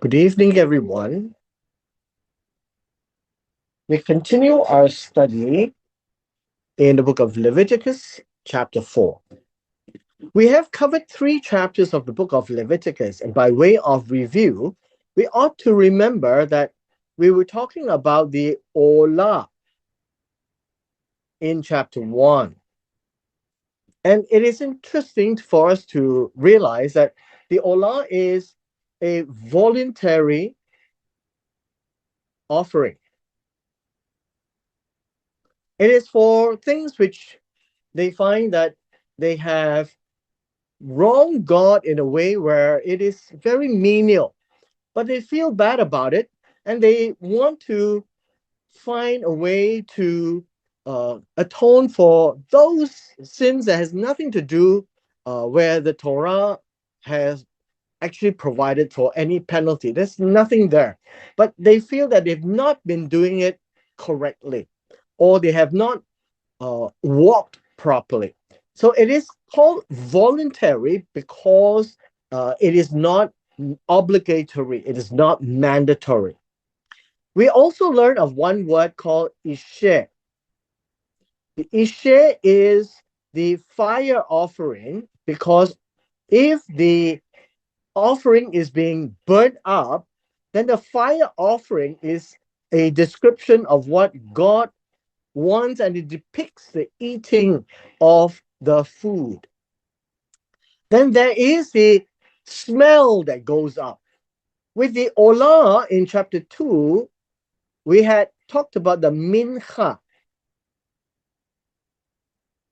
Good evening, everyone. We continue our study in the book of Leviticus, chapter 4. We have covered 3 chapters of the book of Leviticus, and by way of review, we ought to remember that we were talking about the Olah in chapter 1. And it is interesting for us to realize that the Olah is a voluntary offering. It is for things which they find that they have wronged God in a way where it is very menial, but they feel bad about it and they want to find a way to atone for those sins that has nothing to do where the Torah has actually provided for any penalty. There's nothing there, but they feel that they've not been doing it correctly, or they have not walked properly. So it is called voluntary because it is not obligatory, it is not mandatory. We also learn of one word called ishe. The ishe is the fire offering because if the offering is being burnt up, then the fire offering is a description of what God wants, and it depicts the eating of the food. Then there is the smell that goes up. With the Olah in chapter 2, we had talked about the mincha.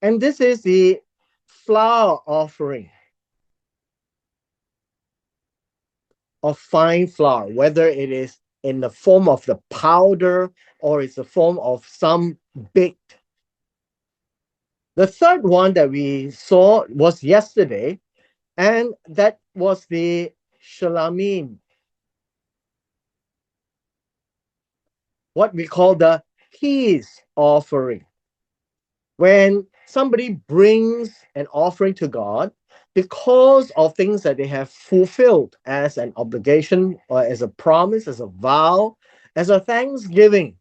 And this is the flour offering of fine flour, whether it is in the form of the powder or it's the form of some baked. The third one that we saw was yesterday, and that was the shalamim, what we call the peace offering. When somebody brings an offering to God because of things that they have fulfilled as an obligation or as a promise, as a vow, as a thanksgiving,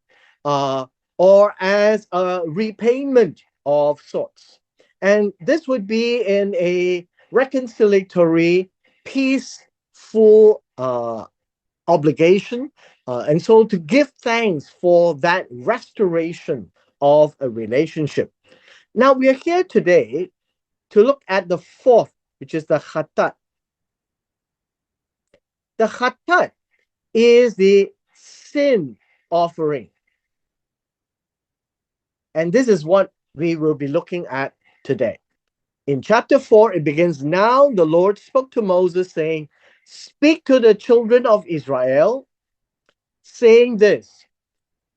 uh, or as a repayment of sorts. And this would be in a reconciliatory, peaceful obligation. And so to give thanks for that restoration of a relationship. Now we are here today to look at the fourth, which is the khatat. The khatat is the sin offering. And this is what we will be looking at today. In chapter 4, it begins, "Now the Lord spoke to Moses, saying, Speak to the children of Israel, saying this,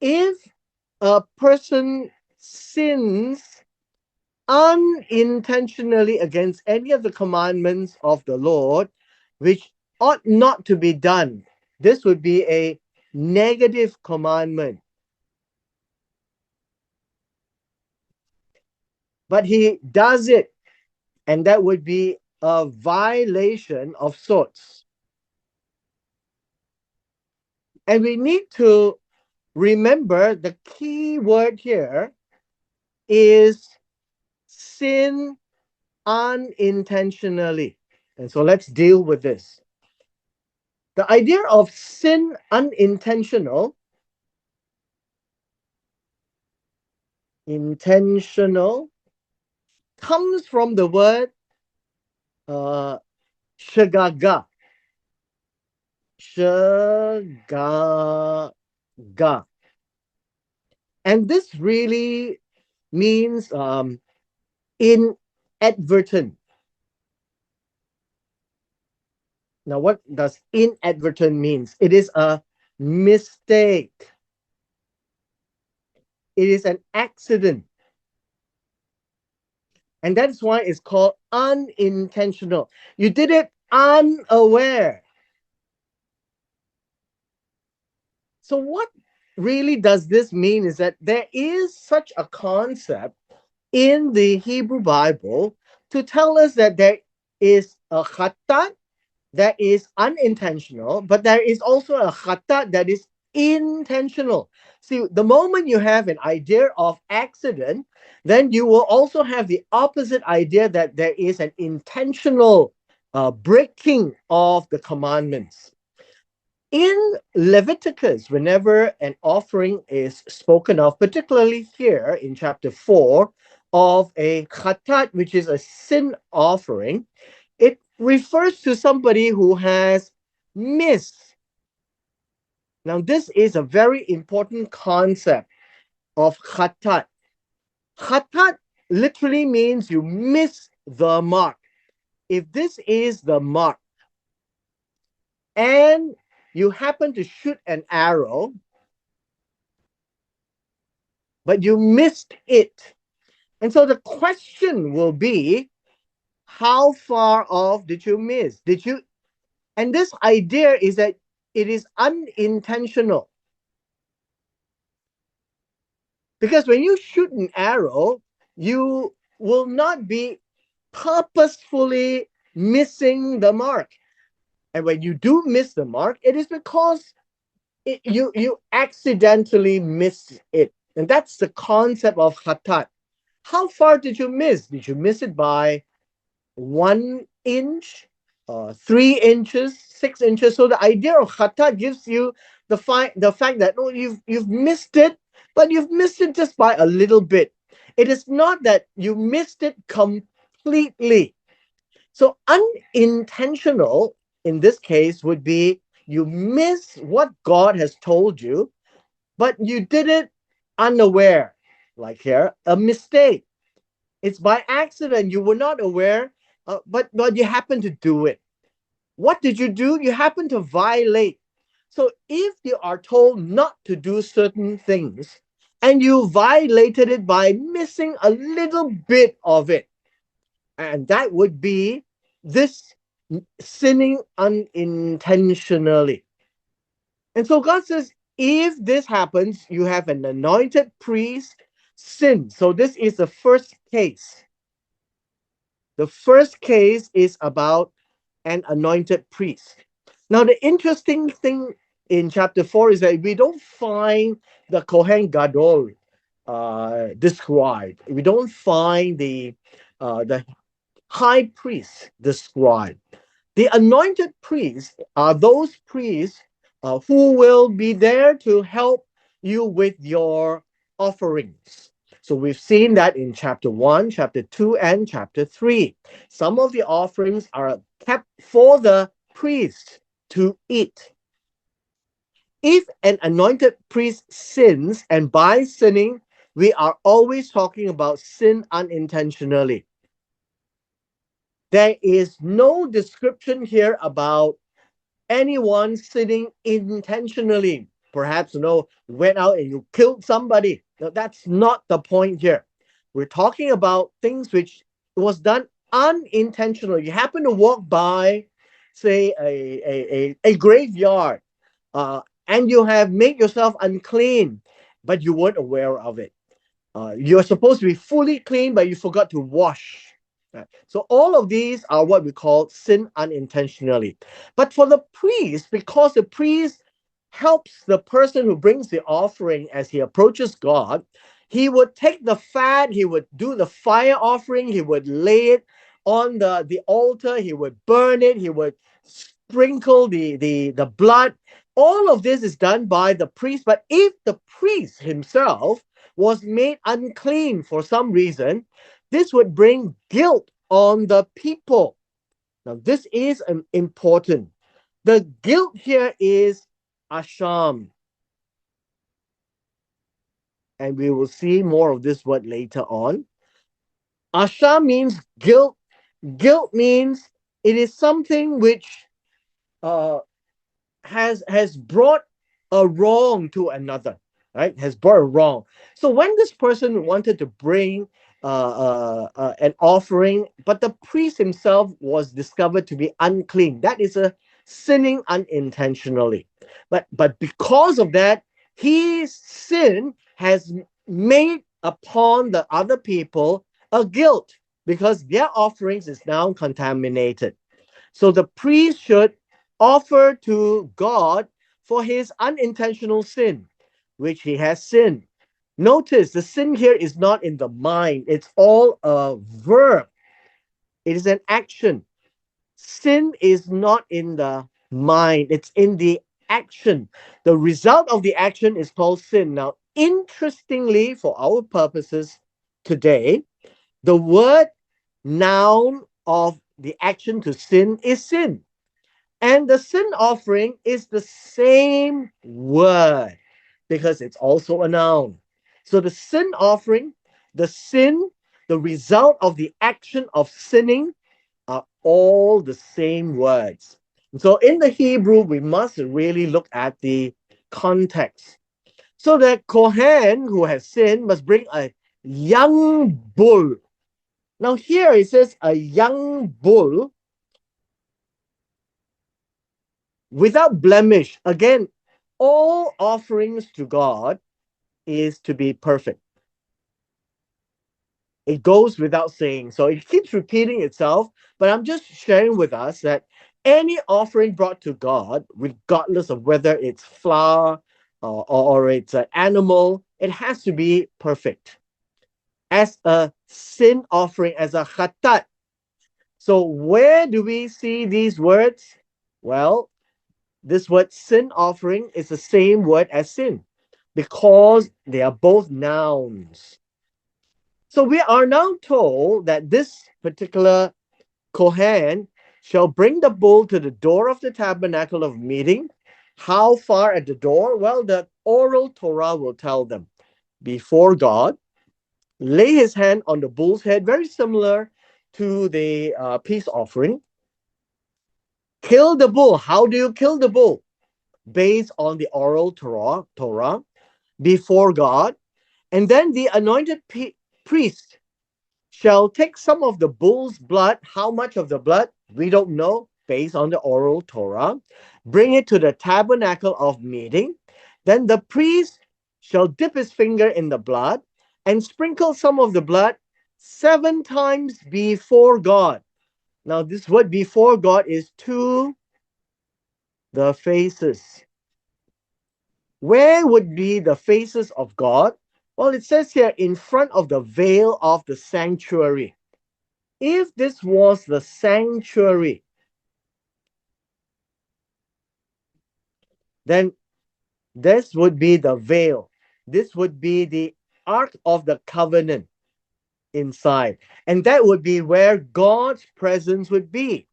if a person sins unintentionally against any of the commandments of the Lord, which ought not to be done." This would be a negative commandment. But he does it, and that would be a violation of sorts. And we need to remember the key word here is sin unintentionally. And so let's deal with this. The idea of sin unintentional, intentional, comes from the word shagaga. Shagaga. And this really means inadvertent. Now, what does inadvertent means? It is a mistake. It is an accident. And that's why it's called unintentional. You did it unaware. So what really does this mean is that there is such a concept in the Hebrew Bible to tell us that there is a khatat that is unintentional, but there is also a khata that is intentional. See, the moment you have an idea of accident, then you will also have the opposite idea that there is an intentional breaking of the commandments. In Leviticus, whenever an offering is spoken of, particularly here in chapter 4, of a khatat, which is a sin offering, it refers to somebody who has missed. Now, this is a very important concept of khatat. Khatat literally means you miss the mark. If this is the mark and you happen to shoot an arrow, but you missed it. And so the question will be, how far off did you miss? Did you? And this idea is that it is unintentional. Because when you shoot an arrow, you will not be purposefully missing the mark. And when you do miss the mark, it is because you accidentally miss it. And that's the concept of khatat. How far did you miss? Did you miss it by 1 inch, 3 inches, 6 inches? So the idea of khatat gives you the fact that, oh, you've missed it, but you've missed it just by a little bit. It is not that you missed it completely. So unintentional in this case would be you miss what God has told you, but you did it unaware. Like here, a mistake. It's by accident. You were not aware, but you happen to do it. What did you do? You happen to violate. So if you are told not to do certain things and you violated it by missing a little bit of it, and that would be this sinning unintentionally. And so God says, if this happens, you have an anointed priest sin. So this is the first case. The first case is about an anointed priest. Now, the interesting thing in chapter 4 is that we don't find the Kohen Gadol described. We don't find the high priest described. The anointed priests are those priests who will be there to help you with your offerings. So we've seen that in chapter 1, chapter 2, and chapter 3. Some of the offerings are kept for the priest to eat. If an anointed priest sins, and by sinning, we are always talking about sin unintentionally. There is no description here about anyone sinning intentionally. Perhaps, you went out and you killed somebody. No, that's not the point here. We're talking about things which was done unintentionally. You happen to walk by, say, a graveyard, and you have made yourself unclean, but you weren't aware of it. You're supposed to be fully clean, but you forgot to wash. Right? So all of these are what we call sin unintentionally. But for the priest, because the priest helps the person who brings the offering as he approaches God, he would take the fat, he would do the fire offering, he would lay it on the altar, he would burn it, he would sprinkle the blood. All of this is done by the priest. But if the priest himself was made unclean for some reason, this would bring guilt on the people. Now, this is important. The guilt here is asham. And we will see more of this word later on. Asham means guilt. Guilt means it is something which uh, has brought a wrong to another, right? Has brought a wrong. So when this person wanted to bring an offering, but the priest himself was discovered to be unclean, that is a sinning unintentionally. But because of that, his sin has made upon the other people a guilt because their offerings is now contaminated. So the priest should offer to God for his unintentional sin, which he has sinned. Notice the sin here is not in the mind, it's all a verb, it is an action. Sin is not in the mind, it's in the action. The result of the action is called sin. Now, interestingly, for our purposes today, the word noun of the action to sin is sin. And the sin offering is the same word because it's also a noun. So the sin offering, the sin, the result of the action of sinning are all the same words. So in the Hebrew, we must really look at the context. So the Kohen who has sinned must bring a young bull. Now here it says a young bull without blemish. Again, all offerings to God is to be perfect. It goes without saying. So it keeps repeating itself, but I'm just sharing with us that any offering brought to God, regardless of whether it's flour or it's an animal, it has to be perfect. As a sin offering, as a khatat. So where do we see these words? Well, this word sin offering is the same word as sin because they are both nouns. So we are now told that this particular Kohen shall bring the bull to the door of the tabernacle of meeting. How far at the door? Well, the oral Torah will tell them. Before God, lay his hand on the bull's head, very similar to the peace offering. Kill the bull. How do you kill the bull? Based on the oral Torah before God. And then the anointed priest shall take some of the bull's blood. How much of the blood? We don't know, based on the oral Torah. Bring it to the tabernacle of meeting. Then the priest shall dip his finger in the blood and sprinkle some of the blood 7 times before God. Now, this word before God is to the faces. Where would be the faces of God? Well, it says here in front of the veil of the sanctuary. If this was the sanctuary, then this would be the veil. This would be the Ark of the Covenant inside. And that would be where God's presence would be.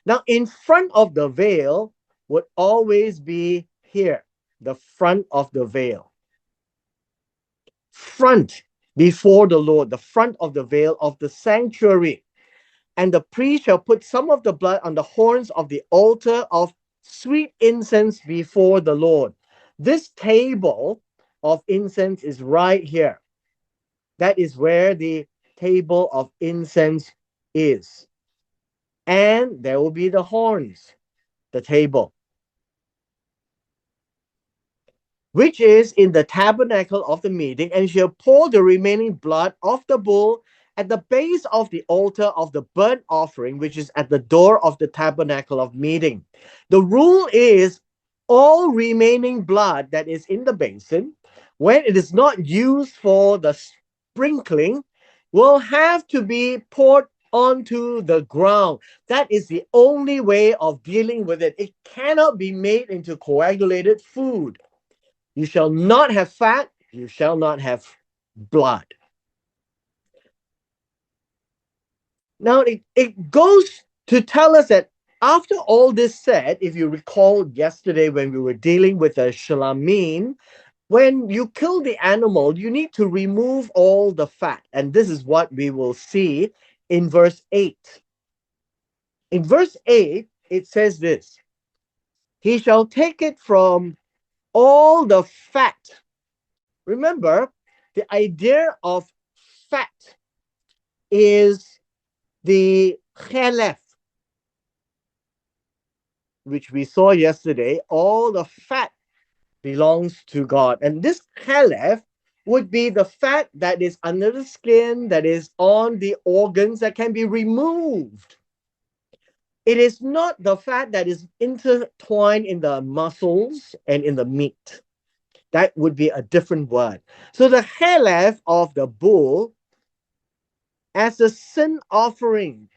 Now, in front of the veil would always be here, the front of the veil. Front before the Lord, the front of the veil of the sanctuary. And the priest shall put some of the blood on the horns of the altar of sweet incense before the Lord. This table of incense is right here. That is where the table of incense is. And there will be the horns, the table, which is in the tabernacle of the meeting, and shall pour the remaining blood of the bull at the base of the altar of the burnt offering, which is at the door of the tabernacle of meeting. The rule is all remaining blood that is in the basin, when it is not used for the sprinkling, will have to be poured onto the ground. That is the only way of dealing with it. It cannot be made into coagulated food. You shall not have fat, you shall not have blood. Now, it goes to tell us that after all this said, if you recall yesterday when we were dealing with the shalamim, when you kill the animal, you need to remove all the fat. And this is what we will see in verse 8. In verse 8, it says this: He shall take it from all the fat. Remember, the idea of fat is the chelef, which we saw yesterday. All the fat belongs to God. And this chelef would be the fat that is under the skin, that is on the organs, that can be removed. It is not the fat that is intertwined in the muscles and in the meat. That would be a different word. So the halef of the bull as a sin offering,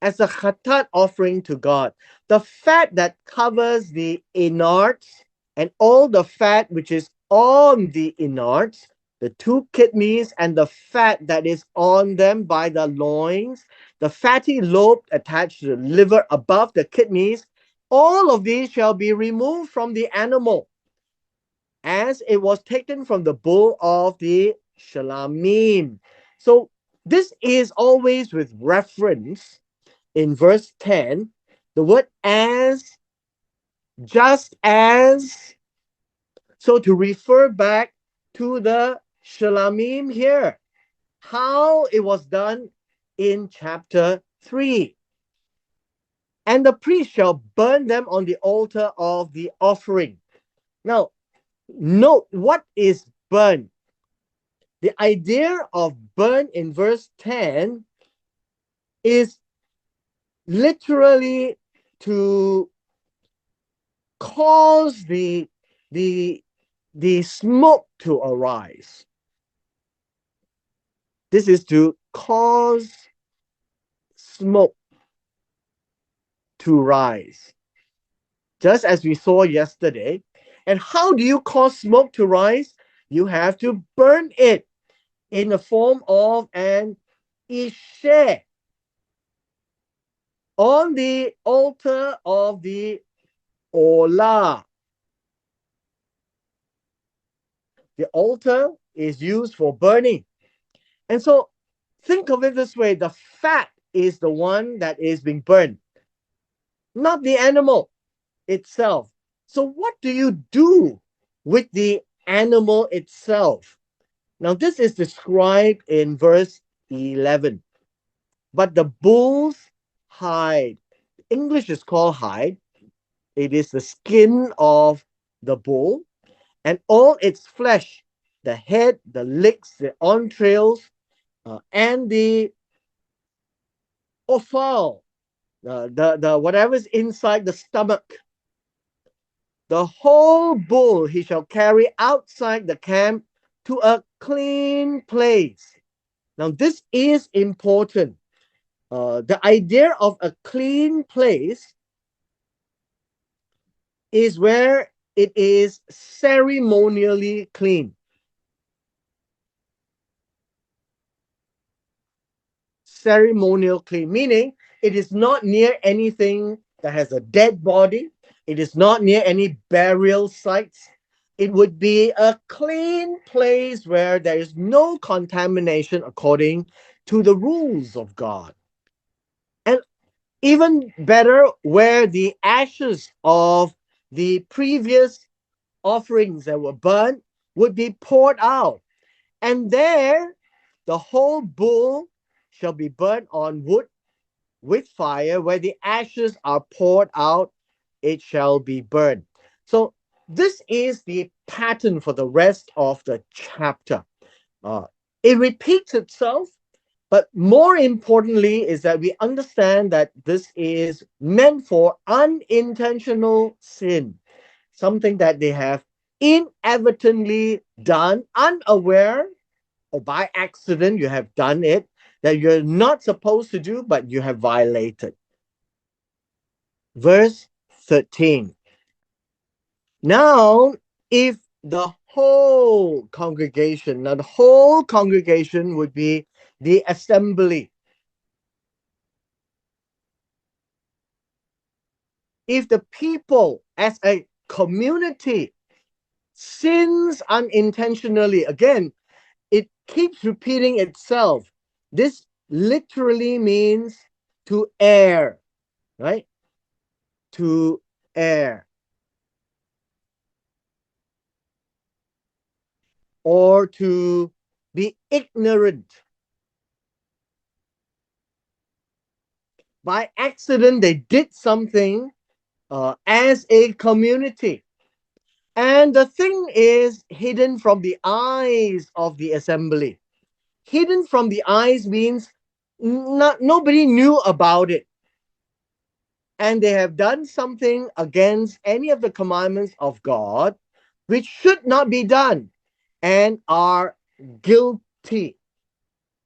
as a khatat offering to God. The fat that covers the innards and all the fat which is on the innards, the two kidneys and the fat that is on them by the loins, the fatty lobe attached to the liver above the kidneys, all of these shall be removed from the animal as it was taken from the bull of the Shalamim. So this is always with reference in verse 10, the word as, just as, so to refer back to the Shalamim here, how it was done in chapter 3. And the priest shall burn them on the altar of the offering. Now, note what is burn. The idea of burn in verse 10 is literally to cause the the smoke to arise. This is to cause smoke to rise, just as we saw yesterday. And how do you cause smoke to rise? You have to burn it in the form of an ishe on the altar of the olah. The altar is used for burning. And so think of it this way, the fat is the one that is being burned, not the animal itself. So what do you do with the animal itself? Now, this is described in verse 11. But the bull's hide, English is called hide, it is the skin of the bull, and all its flesh, the head, the legs, the entrails, and the offal, the whatever's inside the stomach, the whole bull he shall carry outside the camp to a clean place. Now, this is important. The idea of a clean place is where it is ceremonially clean. Ceremonial clean, meaning it is not near anything that has a dead body. It is not near any burial sites. It would be a clean place where there is no contamination according to the rules of God. And even better, where the ashes of the previous offerings that were burnt would be poured out. And there, the whole bull shall be burnt on wood with fire, where the ashes are poured out, it shall be burned. So this is the pattern for the rest of the chapter. Uh, it repeats itself, but more importantly is that we understand that this is meant for unintentional sin, something that they have inadvertently done, unaware or by accident, you have done it that you're not supposed to do, but you have violated. Verse 13. Now, if the whole congregation, now the whole congregation would be the assembly. If the people as a community sins unintentionally, again, it keeps repeating itself. This literally means to err, right? To err or to be ignorant. By accident, they did something as a community. And the thing is hidden from the eyes of the assembly. Hidden from the eyes means nobody knew about it. and they have done something against any of the commandments of God, which should not be done, and are guilty.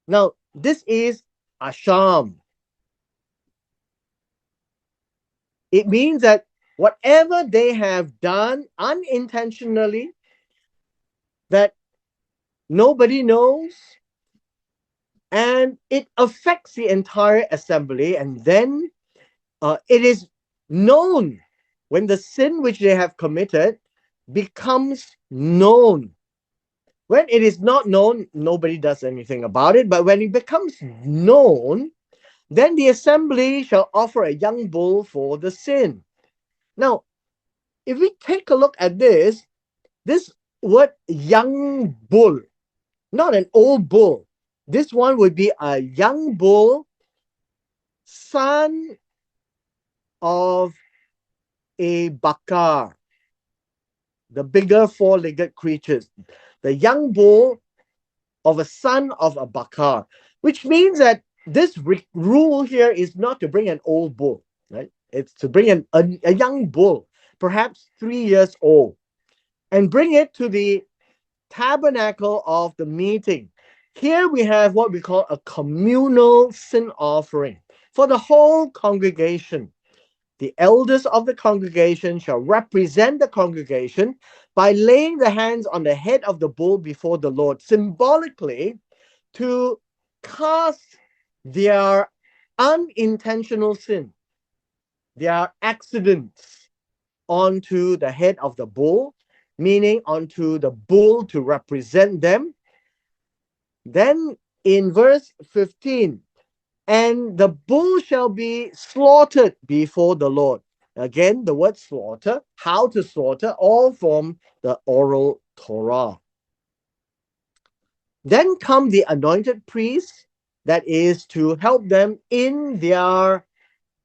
Now, this is asham. It means that whatever they have done unintentionally, that nobody knows, and it affects the entire assembly, and then it is known when the sin which they have committed becomes known. When it is not known, nobody does anything about it. But when it becomes known, then the assembly shall offer a young bull for the sin. Now, if we take a look at this word young bull, not an old bull, this one would be a young bull, son of a bakar, the bigger four-legged creatures. The young bull of a son of a bakar, which means that this rule here is not to bring an old bull, right? It's to bring a young bull, perhaps 3 years old, and bring it to the tabernacle of the meeting. Here we have what we call a communal sin offering for the whole congregation. The elders of the congregation shall represent the congregation by laying the hands on the head of the bull before the Lord, symbolically to cast their unintentional sin, their accidents, onto the head of the bull, meaning onto the bull to represent them. Then in verse 15, and the bull shall be slaughtered before the Lord. Again, the word slaughter, how to slaughter, all from the oral Torah. Then come the anointed priests, that is to help them in their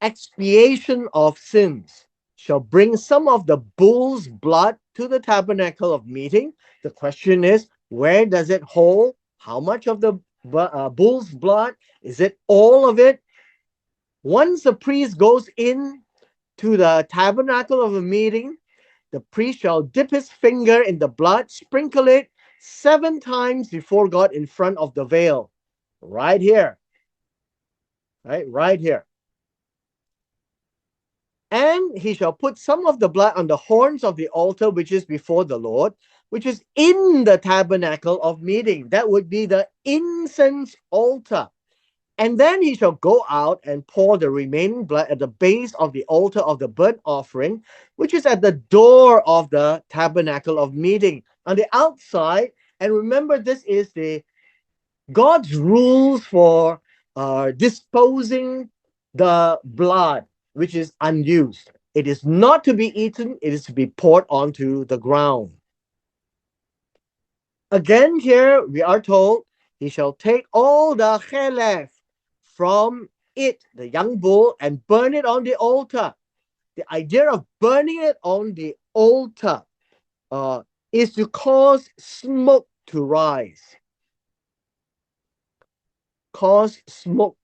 expiation of sins, shall bring some of the bull's blood to the tabernacle of meeting. The question is, where does it hold? How much of the bull's blood? Is it all of it? Once the priest goes in to the tabernacle of a meeting, the priest shall dip his finger in the blood, sprinkle it 7 times before God in front of the veil. Right here. Right here. And he shall put some of the blood on the horns of the altar which is before the Lord, which is in the tabernacle of meeting. That would be the incense altar. And then he shall go out and pour the remaining blood at the base of the altar of the burnt offering, which is at the door of the tabernacle of meeting on the outside. And remember, this is the God's rules for disposing the blood, which is unused. It is not to be eaten, it is to be poured onto the ground. Again, here we are told, he shall take all the chelef from it, the young bull, and burn it on the altar. The idea of burning it on the altar is to cause smoke to rise. Cause smoke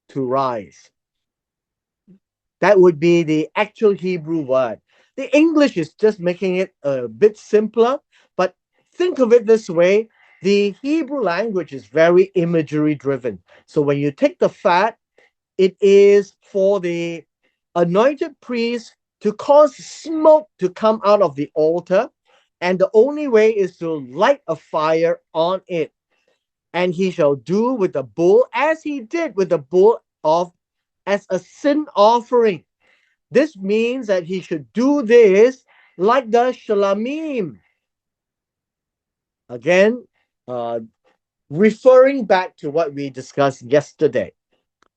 to rise. That would be the actual Hebrew word. The English is just making it a bit simpler, but think of it this way. The Hebrew language is very imagery driven. So when you take the fat, it is for the anointed priest to cause smoke to come out of the altar. And the only way is to light a fire on it. And he shall do with the bull as he did with the bull of as a sin offering. This means that he should do this like the shalamim. Again, uh, referring back to what we discussed yesterday.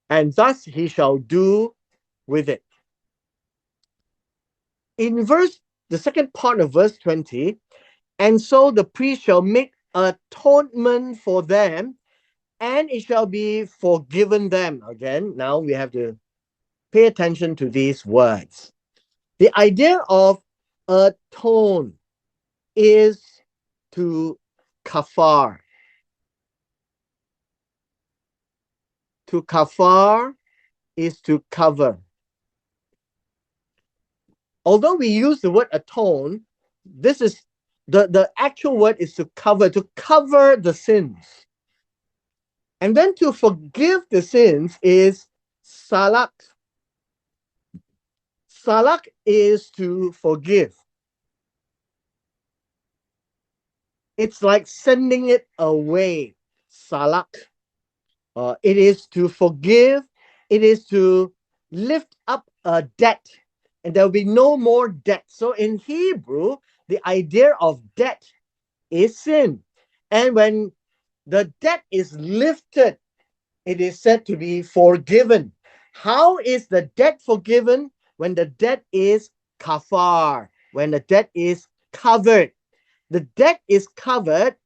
And thus he shall do with it. In the second part of verse 20, and so the priest shall make atonement for them, and it shall be forgiven them. Again, now we have to pay attention to these words. The idea of atone is to kafar. To kafar is to cover. although we use the word atone, this is the actual word is to cover the sins. And then to forgive the sins is salak. Salak is to forgive. It's like sending it away. Salak. It is to forgive. It is to lift up a debt. And there will be no more debt. So in Hebrew, the idea of debt is sin. And when the debt is lifted, it is said to be forgiven. How is the debt forgiven? When the debt is kafar, when the debt is covered. The debt is covered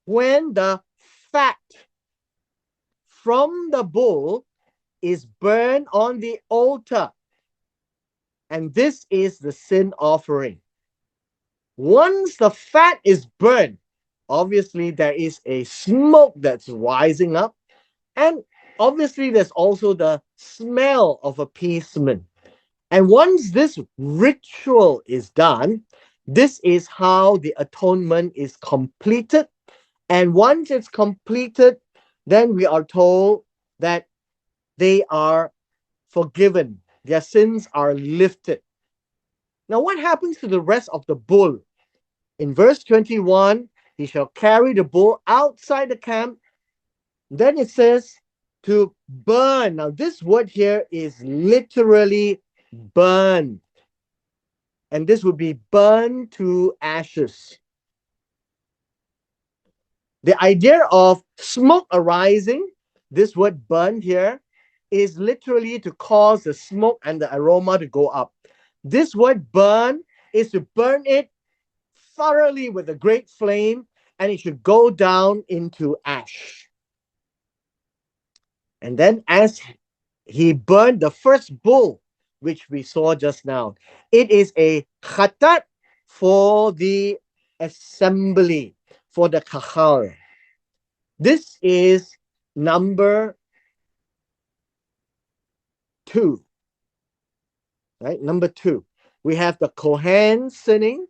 when the fat from the bull is burned on the altar. And this is the sin offering. Once the fat is burned, obviously there is a smoke that's rising up. And obviously there's also the smell of appeasement. And once this ritual is done, this is how the atonement is completed. And once it's completed, then we are told that they are forgiven, their sins are lifted. Now, what happens to the rest of the bull? In verse 21, he shall carry the bull outside the camp. Then it says to burn. Now, this word here is literally burn. And this would be burn to ashes. The idea of smoke arising, this word burn here, is literally to cause the smoke and the aroma to go up. This word burn is to burn it thoroughly with a great flame, and it should go down into ash. And then as he burned the first bull, which we saw just now, it is a khatat for the assembly, for the kahal. This is number 2, right? Number 2. We have the Kohen sinning,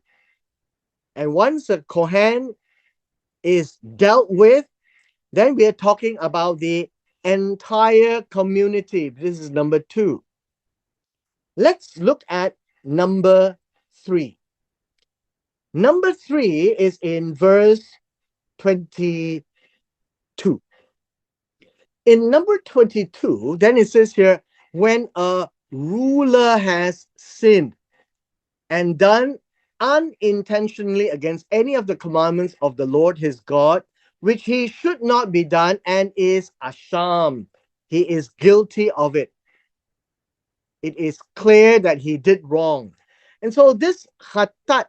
and once the Kohen is dealt with, then we are talking about the entire community. This is number 2. Let's look at number 3. Number 3 is in verse 22. In number 22, then it says here, when a ruler has sinned and done unintentionally against any of the commandments of the Lord his God, which he should not be done, and is asham, he is guilty of it. It is clear that he did wrong. And so this khatat,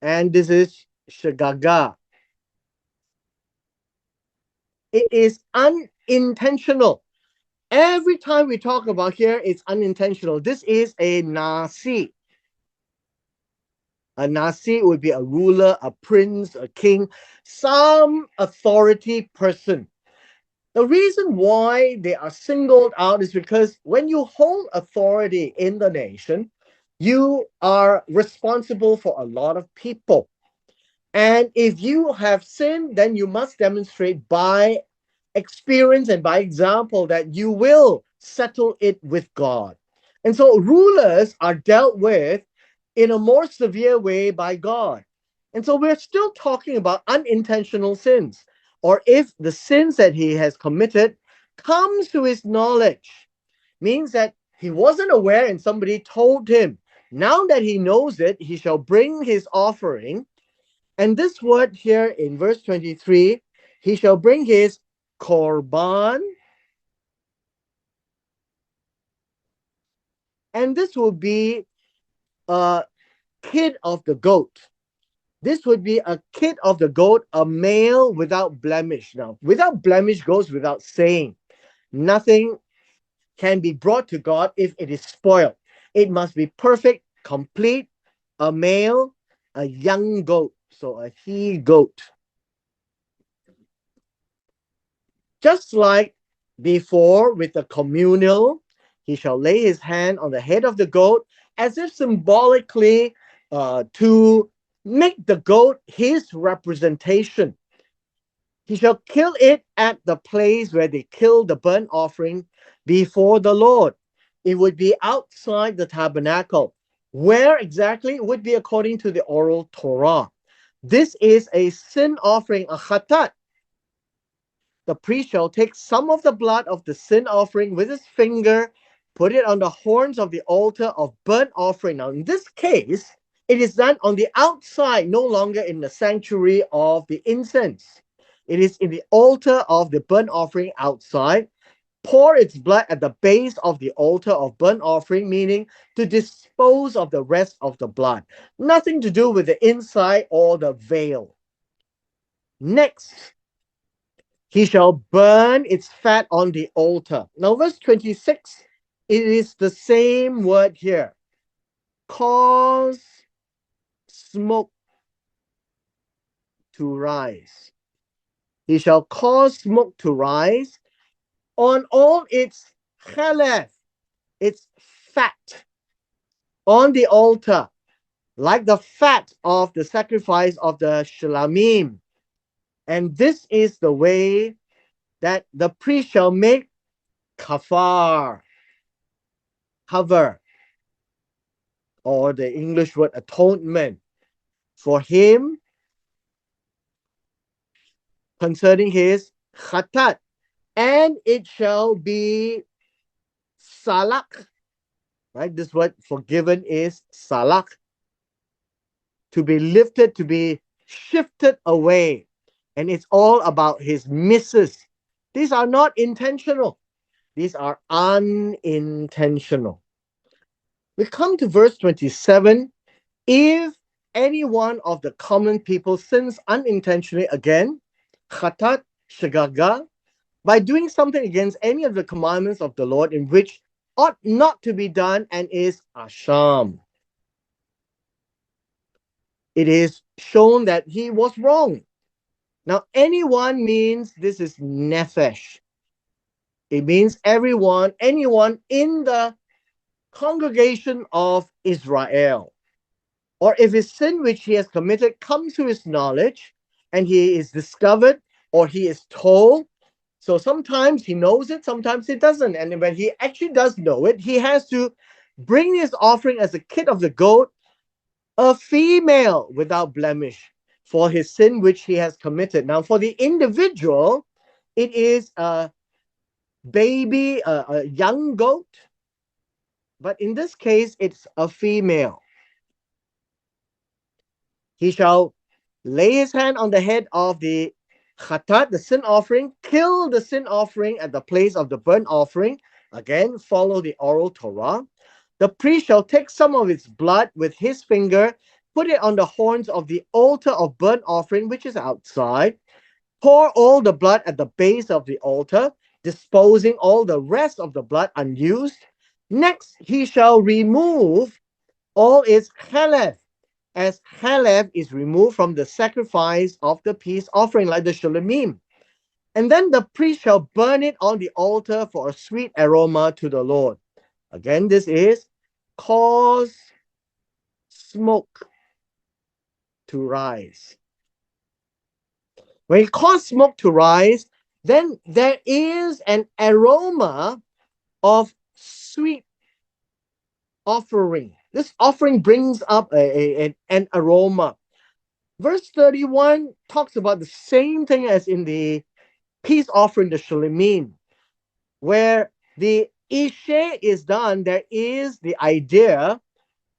and this is shagaga, it is unintentional. Every time we talk about here, it's unintentional. This is a nasi. A nasi would be a ruler, a prince, a king, some authority person. The reason why they are singled out is because when you hold authority in the nation, you are responsible for a lot of people. And if you have sinned, then you must demonstrate by experience and by example that you will settle it with God. And so rulers are dealt with in a more severe way by God. And so we're still talking about unintentional sins, or if the sins that he has committed comes to his knowledge, means that he wasn't aware and somebody told him. Now that he knows it, he shall bring his offering. And this word here in verse 23, he shall bring his korban, and this will be a kid of the goat. This would be a kid of the goat, a male without blemish. Now, without blemish goes without saying. Nothing can be brought to God if it is spoiled. It must be perfect, complete, a male, a young goat, so a he goat. Just like before with the communal, he shall lay his hand on the head of the goat, as if symbolically to make the goat his representation. He shall kill it at the place where they kill the burnt offering before the Lord. It would be outside the tabernacle. Where exactly? It would be according to the oral Torah. This is a sin offering, a chatat. The priest shall take some of the blood of the sin offering with his finger, put it on the horns of the altar of burnt offering. Now, in this case, it is done on the outside, no longer in the sanctuary of the incense. It is in the altar of the burnt offering outside. Pour its blood at the base of the altar of burnt offering, meaning to dispose of the rest of the blood. Nothing to do with the inside or the veil. Next, he shall burn its fat on the altar. Now, verse 26, it is the same word here. Cause smoke to rise. He shall cause smoke to rise on all its chalef, its fat, on the altar, like the fat of the sacrifice of the shlamim. And this is the way that the priest shall make kafar, cover, or the English word atonement, for him concerning his khatat, and it shall be salak, right? This word forgiven is salak, to be lifted, to be shifted away. And it's all about his misses. These are not intentional. These are unintentional. We come to verse 27. If any one of the common people sins unintentionally again, khatat, shagaga, by doing something against any of the commandments of the Lord in which ought not to be done and is asham, it is shown that he was wrong. Now, anyone means this is nefesh. It means everyone, anyone in the congregation of Israel. Or if his sin which he has committed comes to his knowledge and he is discovered or he is told. So sometimes he knows it, sometimes he doesn't. And when he actually does know it, he has to bring his offering as a kid of the goat, a female without blemish, for his sin which he has committed. Now, for the individual, it is a baby, a young goat. But in this case, it's a female. He shall lay his hand on the head of the khatat, the sin offering, kill the sin offering at the place of the burnt offering. Again, follow the oral Torah. The priest shall take some of its blood with his finger, put it on the horns of the altar of burnt offering, which is outside. Pour all the blood at the base of the altar, disposing all the rest of the blood unused. Next, he shall remove all its chalef, as chalef is removed from the sacrifice of the peace offering, like the shulamim. And then the priest shall burn it on the altar for a sweet aroma to the Lord. Again, this is cause smoke to rise. When it causes smoke to rise, then there is an aroma of sweet offering. This offering brings up an aroma. Verse 31 talks about the same thing as in the peace offering, the shulamim, where the ishe is done. There is the idea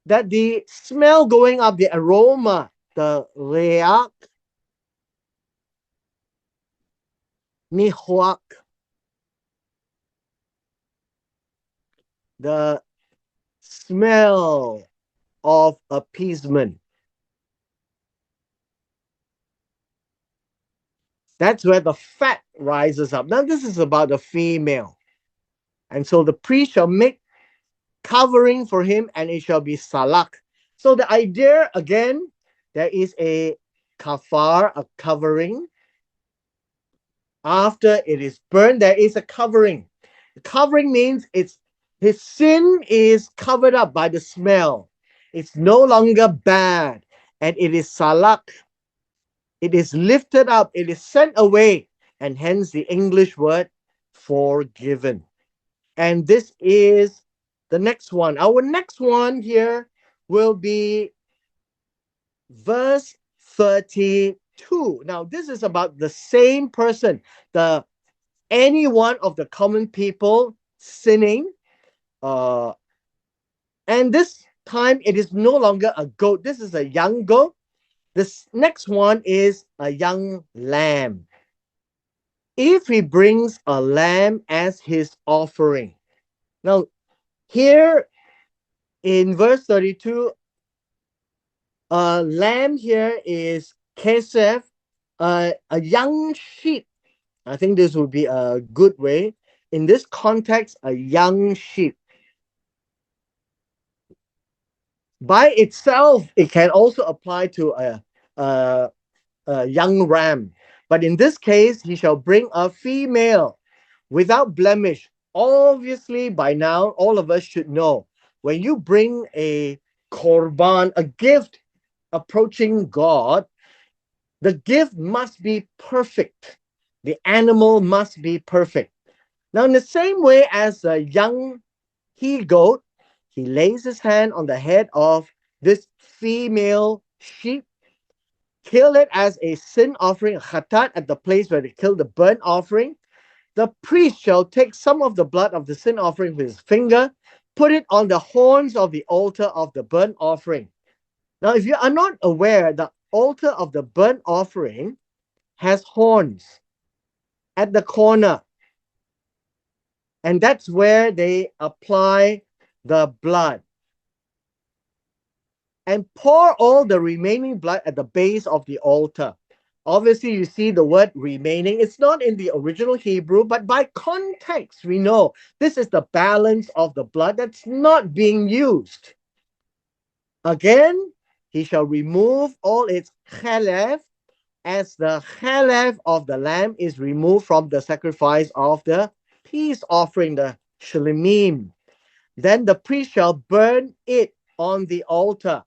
that the smell going up, the aroma, the reak, nihuak, the smell of appeasement. That's where the fat rises up. Now, this is about the female. And so the priest shall make covering for him, and it shall be salak. So the idea, again, there is a kafar, a covering. After it is burned, there is a covering. The covering means it's His sin is covered up by the smell. It's no longer bad. And it is salak. It is lifted up. It is sent away. And hence the English word forgiven. And this is the next one. Our next one here will be verse 32. Now, this is about the same person, the any one of the common people sinning. Uh, and this time it is no longer a goat. This is a young goat. This next one is a young lamb. If he brings a lamb as his offering. Now, here in verse 32, a lamb here is kesef, a young sheep. I think this would be a good way. In this context, a young sheep. By itself, it can also apply to a, a young ram. But in this case, he shall bring a female without blemish. Obviously, by now, all of us should know when you bring a korban, a gift approaching God, the gift must be perfect. The animal must be perfect. Now, in the same way as a young he goat, he lays his hand on the head of this female sheep, kill it as a sin offering, a khatat, at the place where they kill the burnt offering. The priest shall take some of the blood of the sin offering with his finger, put it on the horns of the altar of the burnt offering. Now, if you are not aware, the altar of the burnt offering has horns at the corner, and that's where they apply the blood and pour all the remaining blood at the base of the altar. Obviously, you see the word remaining. It's not in the original Hebrew, but by context, we know this is the balance of the blood that's not being used. Again, he shall remove all its chalef, as the chalef of the lamb is removed from the sacrifice of the peace offering, the shalimim. Then the priest shall burn it on the altar.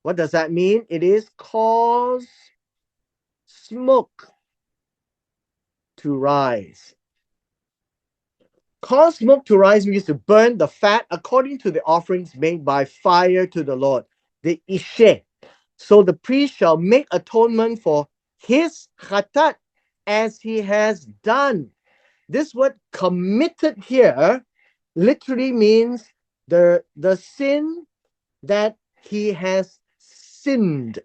What does that mean? It is cause smoke to rise. Cause smoke to rise means to burn the fat according to the offerings made by fire to the Lord, the ishe. So the priest shall make atonement for his khatat as he has done. This word committed here literally means the sin that he has sinned.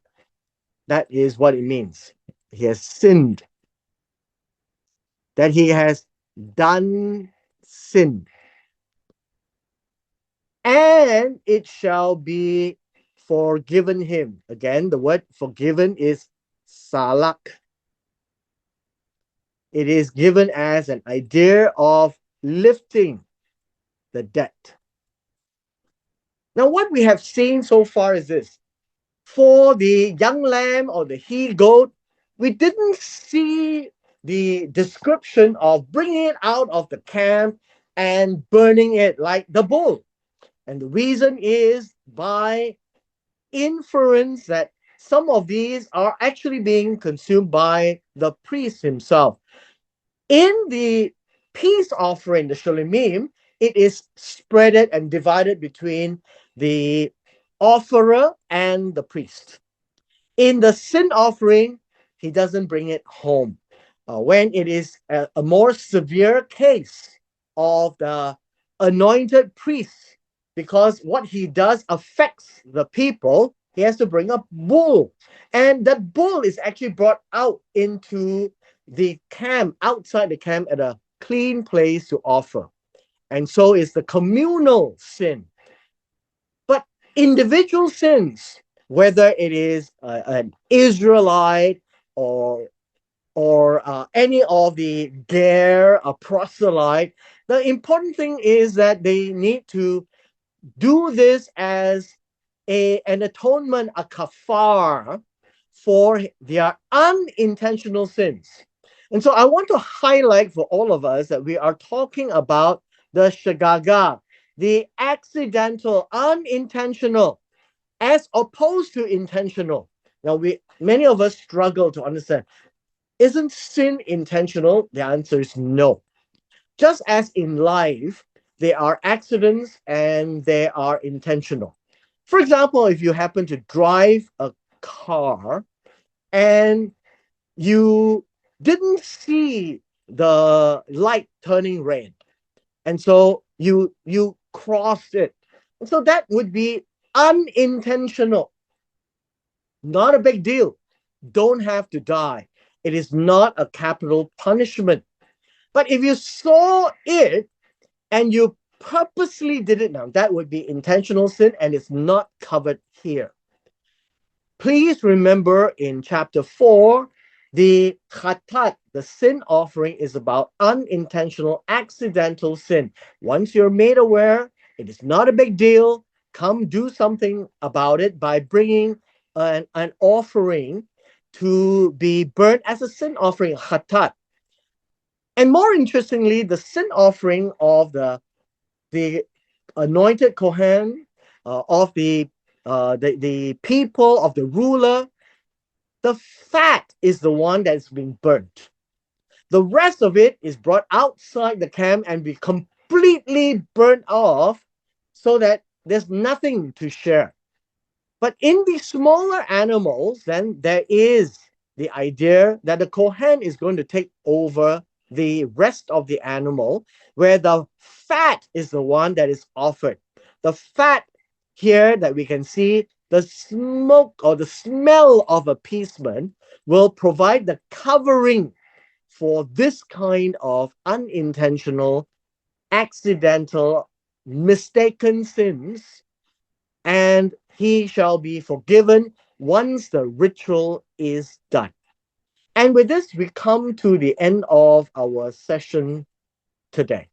That is what it means. He has sinned. That he has done sin. And it shall be forgiven him. Again, the word forgiven is salak. It is given as an idea of lifting the debt. Now, what we have seen so far is this. For the young lamb or the he goat, we didn't see the description of bringing it out of the camp and burning it like the bull. And the reason is by inference that some of these are actually being consumed by the priest himself. In the peace offering, the shalimim, it is spreaded and divided between the offerer and the priest. In the sin offering, he doesn't bring it home. When it is a more severe case of the anointed priest, because what he does affects the people, he has to bring a bull. And that bull is actually brought out into the camp, outside the camp, at a clean place to offer. And so is the communal sin. But individual sins, whether it is an Israelite or any of the Ger, a proselyte, the important thing is that they need to do this as an atonement, a kafar for their unintentional sins. And so I want to highlight for all of us that we are talking about the shagaga. the accidental, unintentional, as opposed to intentional. Now, many of us struggle to understand, isn't sin intentional? The answer is no. Just as in life, there are accidents and they are intentional. For example, if you happen to drive a car and you didn't see the light turning red, and so you crossed it. And so that would be unintentional. Not a big deal. Don't have to die. It is not a capital punishment. But if you saw it and you purposely did it, now that would be intentional sin and it's not covered here. Please remember in chapter 4, the khatat, the sin offering, is about unintentional, accidental sin. Once you're made aware, it is not a big deal. Come do something about it by bringing an offering to be burnt as a sin offering, khatat. And more interestingly, the sin offering of the anointed Kohen, of the people of the ruler, the fat is the one that's being burnt. The rest of it is brought outside the camp and be completely burnt off so that there's nothing to share. But in the smaller animals, then there is the idea that the Kohen is going to take over the rest of the animal, where the fat is the one that is offered. The fat here that we can see, the smoke or the smell of appeasement will provide the covering for this kind of unintentional, accidental, mistaken sins, and he shall be forgiven once the ritual is done. And with this, we come to the end of our session today.